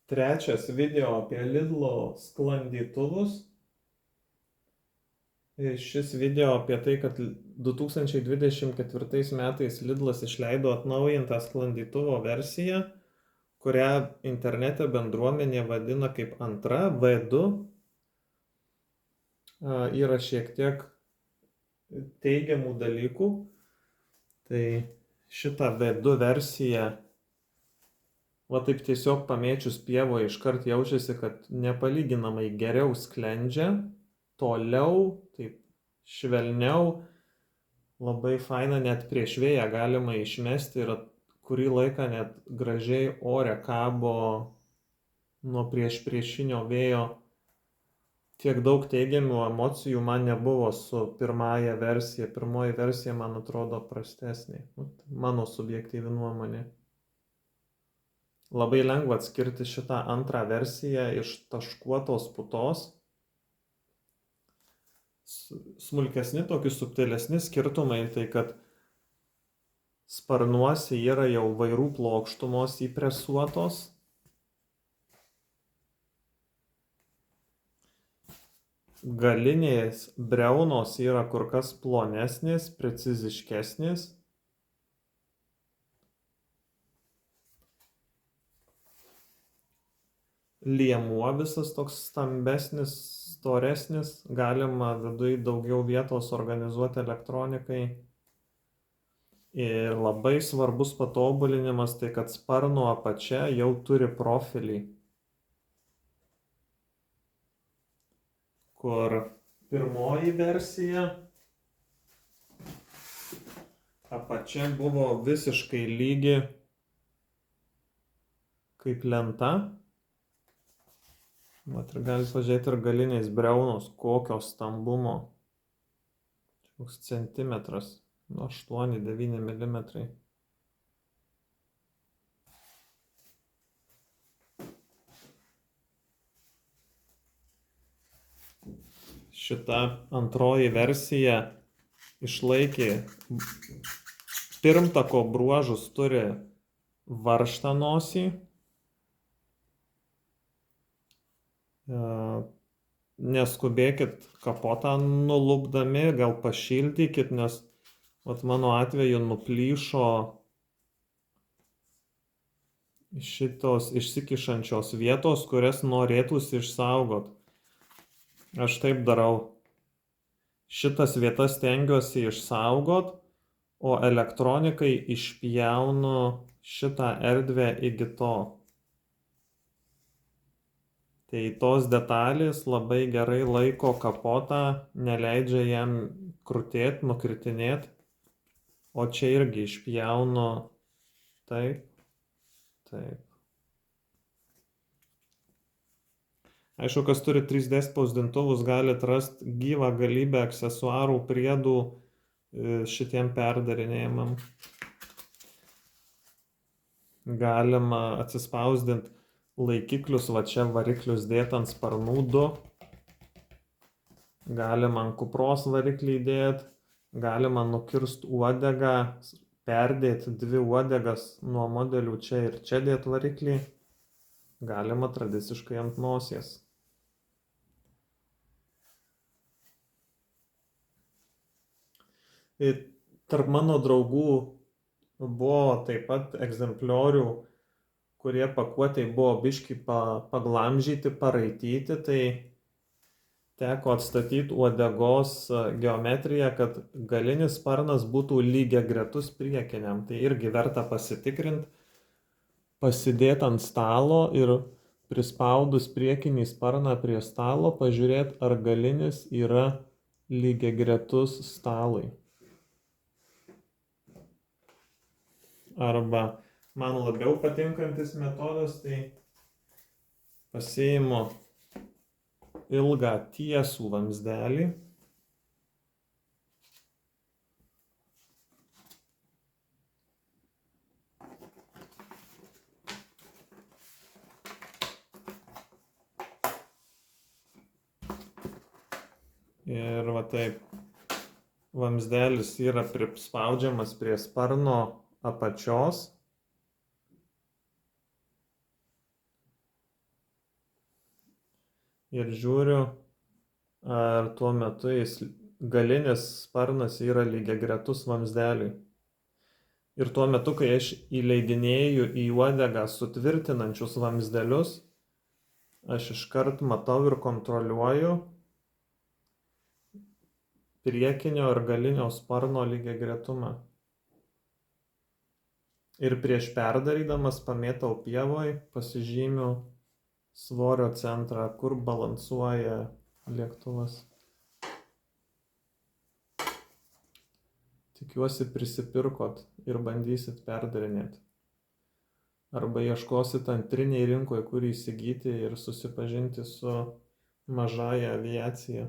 Trečias video apie Lidlo sklandytuvus. Šis video apie tai, kad 2024 metais Lidlas išleido atnaujintą sklandytuvo versiją, kurią internete bendruomenė vadina kaip antra V2. Yra šiek tiek teigiamų dalykų. Tai šitą V2 versiją, va taip tiesiog pamėčius pievoje iškart jaučiasi, kad nepalyginamai geriau sklendžia, toliau, taip švelniau, labai faina, net prieš vėją galima išmesti ir kurį laiką net gražiai ore kabo nuo priešinio vėjo. Tiek daug teigiamų emocijų man nebuvo su pirmąja versija. Pirmoji versija, man atrodo, prastesnė. Mano subjektyvi nuomonė. Labai lengva atskirti šitą antrą versiją iš taškuotos putos. Smulkesni, tokie subtilesni skirtumai, tai kad sparnuose yra jau vairų plokštumos įpresuotos. Galinės briaunos yra kur kas plonesnės, preciziškesnės. Liemuo visas toks stambesnis, storesnis, galima viduj daugiau vietos organizuoti elektronikai. Ir labai svarbus patobulinimas tai, kad sparno apačia jau turi profilį, kur pirmoji versija apačia buvo visiškai lygi kaip lenta. Vat ir galite pažiūrėti ir galinės briaunos, kokio stambumo. Koks centimetras, 8-9 mm. Šita antroji versija išlaikė pirmtako bruožus, turi varžtą nosį. Neskubėkit kapotą nulupdami, gal pašildykit, nes vat mano atveju nuplyšo šitos išsikišančios vietos, kurias norėtųsi išsaugot. Aš taip darau. Šitas vietas stengiuosi išsaugot, o elektronikai išpjaunu šitą erdvę iki to. Tai tos detalės labai gerai laiko kapotą, neleidžia jam krutėti, nukritinėti. O čia irgi išpjaunu taip, taip. Aišku, kas turi 3D spausdintuvus, galite rasti gyvą galybę aksesuarų, priedų šitiem perdarinėjimam. Galima atsispausdinti laikiklius, va čia variklius dėti ant sparnų 2. Galima ant kupros variklį dėti, galima nukirsti uodegą, perdėti 2 uodegas nuo modelių čia ir čia dėti variklį. Galima tradiciškai ant nosies. Ir tarp mano draugų buvo taip pat egzempliorių, kurie pakuotei buvo biškį paglamžyti, paraityti, tai teko atstatyti uodegos geometriją, kad galinis sparnas būtų lygiagretus priekiniam. Tai irgi verta pasitikrinti, pasidėti ant stalo ir prispaudus priekinį sparną prie stalo, pažiūrėti, ar galinis yra lygiagretus stalui. Arba man labiau patinkantis metodas, tai pasiimu ilgą tiesų vamzdelį. Ir va taip, vamzdelis yra prispaudžiamas prie sparno apačios. ir žiūriu, ar tuo metu galinis sparnas yra lygiagretus vamzdeliui. Ir tuo metu, kai aš įleidinėju į uodegą sutvirtinančius vamzdelius, aš iškart matau ir kontroliuoju priekinio ir galinio sparno lygiagretumą. Ir prieš perdarydamas pamėtau pievoj, pasižymiu svorio centrą, kur balansuoja lėktuvas. Tikiuosi prisipirkot ir bandysit perdarinėti. Arba ieškosit antrinėje rinkoje, kur įsigyti ir susipažinti su mažąja aviacija.